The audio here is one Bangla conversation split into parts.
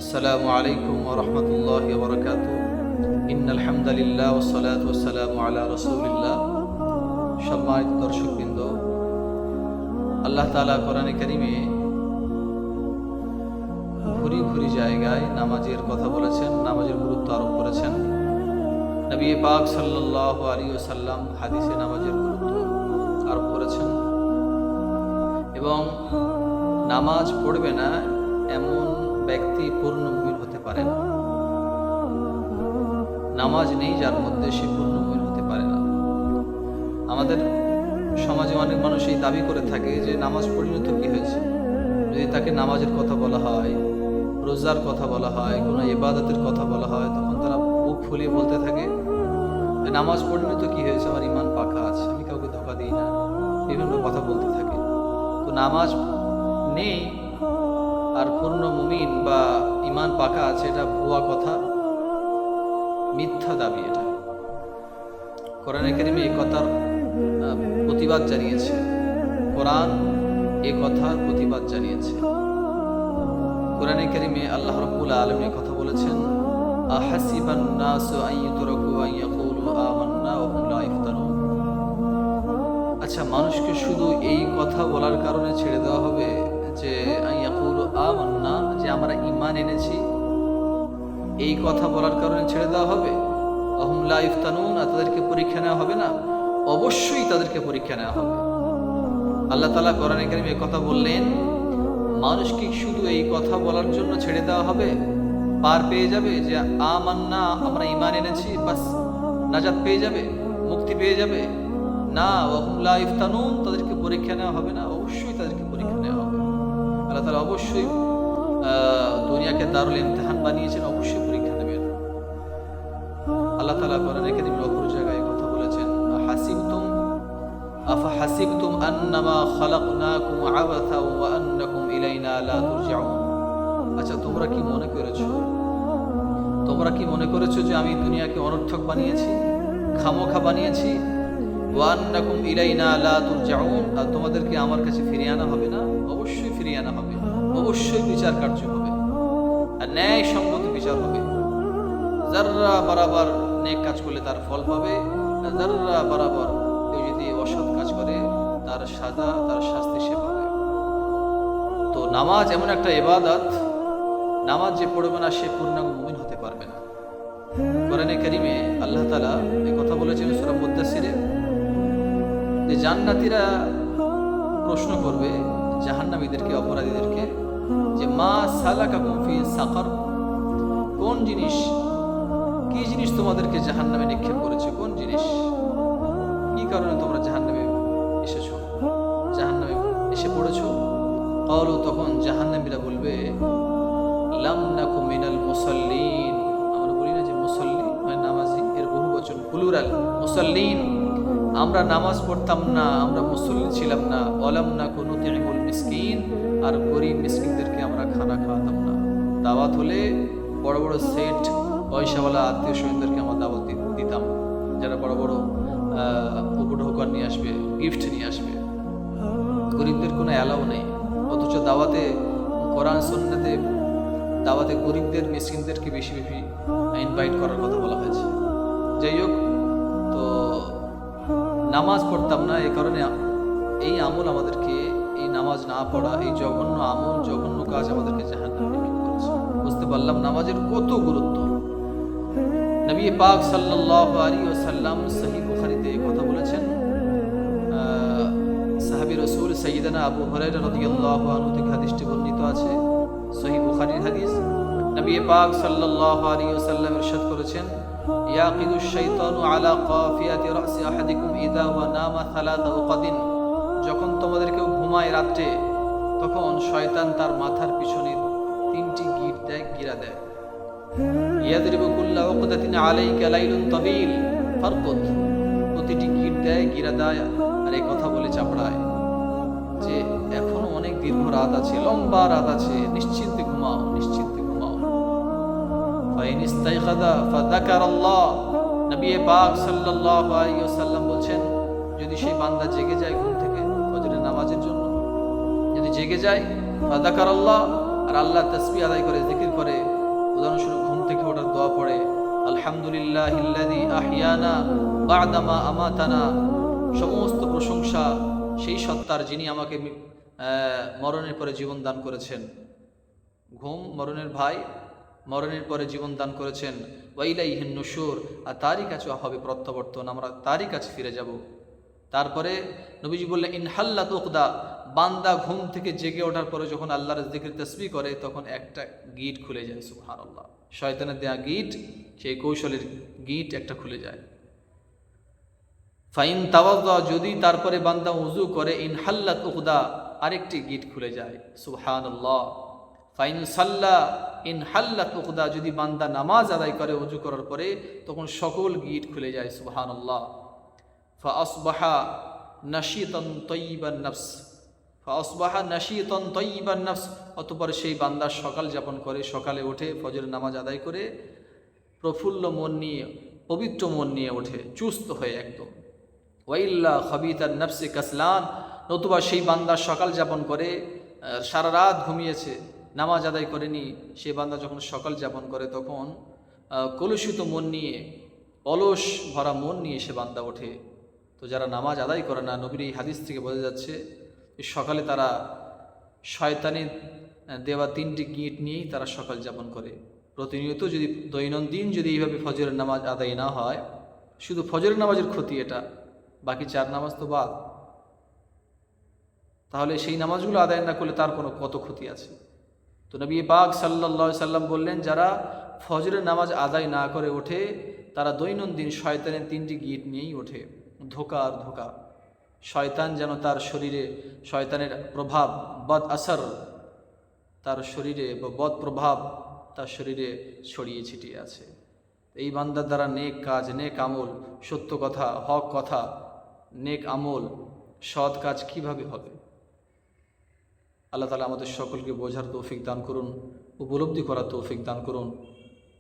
আসসালামু আলাইকুম ওয়া রাহমাতুল্লাহি ওয়া বারাকাতুহু। ইন্নাল হামদালিল্লাহ ওয়াস সালাতু ওয়াস সালামু আলা রাসূলিল্লাহ। সম্মানিত দর্শকবৃন্দ, আল্লাহ তাআলা কোরআনে কারীমে ঘুরি ঘুরি জায়গায় নামাজের কথা বলেছেন, নামাজের গুরুত্ব আরোপ করেছেন। নবী পাক সাল্লাল্লাহু আলাইহি ওয়াসাল্লাম হাদিসে নামাজের গুরুত্ব আরোপ করেছেন এবং নামাজ পড়বে না এমন ব্যক্তি পূর্ণ মুমিন হতে পারে না। নামাজ নেই যার মধ্যে সে পূর্ণ মুমিন হতে পারে না। আমাদের সমাজে অনেক মানুষ এই দাবি করে থাকে যে নামাজ পরিণত কি হয়েছে। যদি তাকে নামাজের কথা বলা হয়, রোজার কথা বলা হয়, কোনো ইবাদতের কথা বলা হয়, তখন তারা মুখ ফুলিয়ে বলতে থাকে নামাজ পরিণত কি হয়েছে, আমার ইমান পাকা আছে, আমি কাউকে ধোঁকা দিই না, বিভিন্ন কথা বলতে থাকে। তো নামাজ নেই আর পূর্ণ মুমিন বা ইমান পাকা আছে, এটা ভুয়া কথা, মিথ্যা দাবি। এটা কোরআনে কারীমে এই কথার প্রতিবাদ জানিয়েছে। কোরআন এই কথার প্রতিবাদ জানিয়েছে। কোরআনে কারীমে আল্লাহ রাব্বুল আলামিন কথা বলেছেন, আহাসিবান নাসু আন ইউতরাকু আন ইয়াকুলু আমান্না ওয়া হুম লা ইফতানুন। আচ্ছা, মানুষকে শুধু এই কথা বলার কারণে ছেড়ে দেওয়া হবে যে ইয়াকুলু আমান্না, যে আমরা ঈমান এনেছি, এই কথা বলার কারণে ছেড়ে দেওয়া হবে? ওয়াহুম লা ইফতানুন, তাদেরকে পরীক্ষা নেওয়া হবে না? অবশ্যই তাদেরকে পরীক্ষা নেওয়া হবে। আল্লাহ তাআলা কোরআনে কারীমে কথা বললেন, মানুষকে শুধু এই কথা বলার জন্য ছেড়ে দেওয়া হবে, পার পেয়ে যাবে যে আমান্না, আমরা ঈমান এনেছি, বাস নাজাত পেয়ে যাবে, মুক্তি পেয়ে যাবে? না, ওয়াহুম লা ইফতানুন, তাদেরকে পরীক্ষা নেওয়া হবে না, অবশ্যই তাদেরকে পরীক্ষা নেওয়া হবে। আল্লাহ তাআলা অবশ্যই দুনিয়াকে দারুল ইমতিহান বানিয়েছেন, অবশ্যই পরীক্ষা নেবেন। আল্লাহ তাআলা কোরআনে কারীমে অপর জায়গায় কথা বলেছেন, আফাহাসিবতুম আন্নামা খালাকনাকুম আবাথা ওয়া আন্নাকুম ইলাইনা লা তুরজাউন। আচ্ছা, তোমরা কি মনে করেছো যে আমি দুনিয়াকে অনর্থক বানিয়েছি, খামোখা বানিয়েছি? ওয়া আন্নাকুম ইলাইনা লা তুরজাউন, আর তোমাদেরকে আমার কাছে ফিরিয়ে আনা হবে না? অবশ্যই ফিরিয়ে আনা হবে, অবশ্যই বিচার কার্য হবে, আর ন্যায় সঙ্গত বিচার হবে। যাররা বরাবর নেক কাজ করলে তার ফল পাবে, আর যাররা বরাবর কেউ যদি অসৎ কাজ করে তার সাজা, তার শাস্তি সে পাবে। তো নামাজ এমন একটা ইবাদত, নামাজ যে পড়বে না সে পূর্ণাঙ্গ মুমিন হতে পারবে না। কোরআনে কারীমে আল্লাহ তাআলা এই কথা বলেছেন সূরা মুদ্দাসসিরে, যে জান্নাতীরা প্রশ্ন করবে জাহান্নামীদেরকে, অপরাধীদেরকে, যে মা সালাকাকুম ফি সাকার, কি জিনিস তোমাদেরকে জাহান্নামে নিক্ষেপ করেছে, কোন জিনিস, কি কারণে তোমরা জাহান্নামে এসেছো, জাহান্নামে এসে পড়েছো? ক্বালু, তখন জাহান্নামীরা বলবে লাম নাকু মিনাল মুসাল্লিন, আমরা বলি না যে মুসাল্লি মানে নামাজি, এর বহুবচন প্লুরাল, মুসাল্লিন, আমরা নামাজ পড়তাম না, আমরা মুসল্লি ছিলাম না। ওয়ালাম নাকু নুতিমুল মিসকিন, আর গরিব মিসকিনদেরকে আমরা খানা খাওয়াতাম না। দাওয়াত হলে বড় বড় সেট পয়সাওয়ালা আত্মীয় স্বজনদেরকে আমরা দাওয়াত দিতাম, যারা বড় বড় উপঢৌকন নিয়ে আসবে, গিফট নিয়ে আসবে। গরিবদের কোনো অ্যালাউ নেই, অথচ দাওয়াতে কোরআন সুন্নাতে দাওয়াতে গরিবদের, মিসকিনদেরকে বেশি বেশি ইনভাইট করার কথা বলা হয়েছে। যাই হোক, তো নামাজ পড়তাম না, এই কারণে এই আমল আমাদেরকে, এই নামাজ না পড়া, এই জঘন্য আমল, জঘন্য কাজ আমাদেরকে জাহান্নামে নিক্ষেপ করেছে। বুঝতে পারলাম নামাজের কত গুরুত্ব। নবী পাক সাল্লাল্লাহু আলাইহি ওয়াসাল্লাম সহিহ বুখারীতে কথা বলেছেন। সাহাবী রাসূল সাইয়্যিদানা আবু হুরায়রা রাদিয়াল্লাহু আনহু থেকে হাদিসটি বর্ণিত আছে, সহিহ বুখারীর হাদিস। নবী পাক সাল্লাল্লাহু আলাইহি ওয়াসাল্লাম ইরশাদ করেছেন, ইয়াকিদুশ শাইতানু আলা কাফিয়াতি রাসি আহাদিকুম ইযা ওয়া নামা সালাসা উকাদিন, যখন তোমাদের কেউ ঘুমায় রাতে, তখন শয়তান তার মাথার পিছনে 3টি গিরা দেয়। ইয়াদরিবু কুল্লা উকদাতিন আলাইকা লাইলুন তাবিল ফারকুদ, প্রতিটি গিরা দেয় আর এই কথা বলে চাপড়ায় যে এখনো অনেক দীর্ঘ রাত আছে, লম্বা রাত আছে, নিশ্চিন্তে ঘুমাও, নিশ্চিন্তে ঘুমাও। ফাইন ইস্তাইকাযা ফাযাকারাল্লাহ, নবী পাক সাল্লাল্লাহু আলাইহি ওয়াসাল্লাম বলেন, যদি সেই বান্দা জেগে যায় ঘুম থেকে ফজরের নামাজের জন্য, যদি জেগে যায়, ফাযাকারাল্লাহ, আর আল্লাহ তাসবিহ আদায় করে, জিকির করে, উদাহরণস্বরূপ ঘুম থেকে ওঠার দোয়া পড়ে, আলহামদুলিল্লাহিল্লাযী আহিয়ানা বা'দামা আমাতানা, সমস্ত প্রশংসা সেই সত্তার যিনি আমাকে মরণের পরে জীবন দান করেছেন। ঘুম মরণের ভাই, মরণের পরে জীবন দান করেছেন। ওয়াইলাইহিন নুশুর, আর তারই কাছে হবে প্রত্যাবর্তন, আমরা তারই কাছে ফিরে যাব। তারপরে নবীজি বললেন ইনহাল্লাত উকদা, বান্দা ঘুম থেকে জেগে ওঠার পরে যখন আল্লাহর জিকির তাসবিহ করে তখন একটা গিট খুলে যায়। সুবহানাল্লাহ, শয়তানের দেয়া গিট, সেই কৌশলের গিট একটা খুলে যায়। ফাইন তাওয়াজ্জা, যদি তারপরে বান্দা ওযু করে, ইনহাল্লাত উকদা, আরেকটি গিট খুলে যায়। সুবহানাল্লাহ। ফাইন সাল্লা ইনহাল্লাত উকদা, যদি বান্দা নামাজ আদায় করে ওযু করার পরে তখন সকল গিট খুলে যায়। সুবহানাল্লাহ। ফাআসবাহা নাশীতান তাইয়িবান নফস, ফাআসবাহা নাশীতান তাইয়িবান নফস, অতঃপর সেই বান্দা সকাল যাপন করে, সকালে ওঠে, ফজরের নামাজ আদায় করে প্রফুল্ল মন নিয়ে, পবিত্র মন নিয়ে ওঠে, চুস্ত হয়ে একদম। ওয়াইল্লা খাবিতান নফসি কাসলান, নতুবা সেই বান্দা সকাল যাপন করে, সারা রাত ঘুমিয়েছে, নামাজ আদায় করেনি, সে বান্দা যখন সকাল যাপন করে তখন কলুষিত মন নিয়ে, অলস ভরা মন নিয়ে সে বান্দা ওঠে। তো যারা নামাজ আদায় করে না, নবীর এই হাদিস থেকে বোঝা যাচ্ছে সকালে তারা শয়তানের দেওয়া 3টি গিট নিয়েই তারা সকাল যাপন করে। প্রতিনিয়ত যদি দৈনন্দিন যদি এইভাবে ফজরের নামাজ আদায় না হয়, শুধু ফজরের নামাজের ক্ষতি এটা, বাকি 4 নামাজ তো বাদ, তাহলে সেই নামাজগুলো আদায় না করলে তার কত ক্ষতি আছে। তো নবী পাক সাল্লাল্লাহু আলাইহি সাল্লাম বললেন, যারা ফজরের নামাজ আদায় না করে ওঠে তারা দৈনন্দিন শয়তানের 3টি গিট নিয়েই ওঠে। ধোঁকা আর ধোঁকা, শয়তান যেন তার শরীরে, শয়তানের প্রভাব, বদ আসর তার শরীরে, বদ প্রভাব তার শরীরে ছড়িয়ে ছিটিয়ে আছে। এই বান্দার দ্বারা নেক কাজ, নেক আমল, সত্য কথা, হক কথা, নেক আমল, সৎ কাজ কিভাবে হবে? আল্লাহ তাআলা আমাদের সকলকে বোঝার তৌফিক দান করুন, উপলব্ধি করার তৌফিক দান করুন।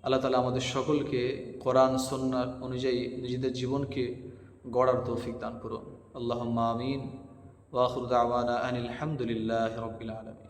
আল্লাহ তাআলা আমাদের সকলকে কোরআন সুন্নাহ অনুযায়ী নিজেদের জীবনকে গড়ার তৌফিক দান করুন। আল্লাহুম্মা আমিন। ওয়া আখিরু দাওয়ানা আনিল হামদুলিল্লাহি রাব্বিল আলামিন।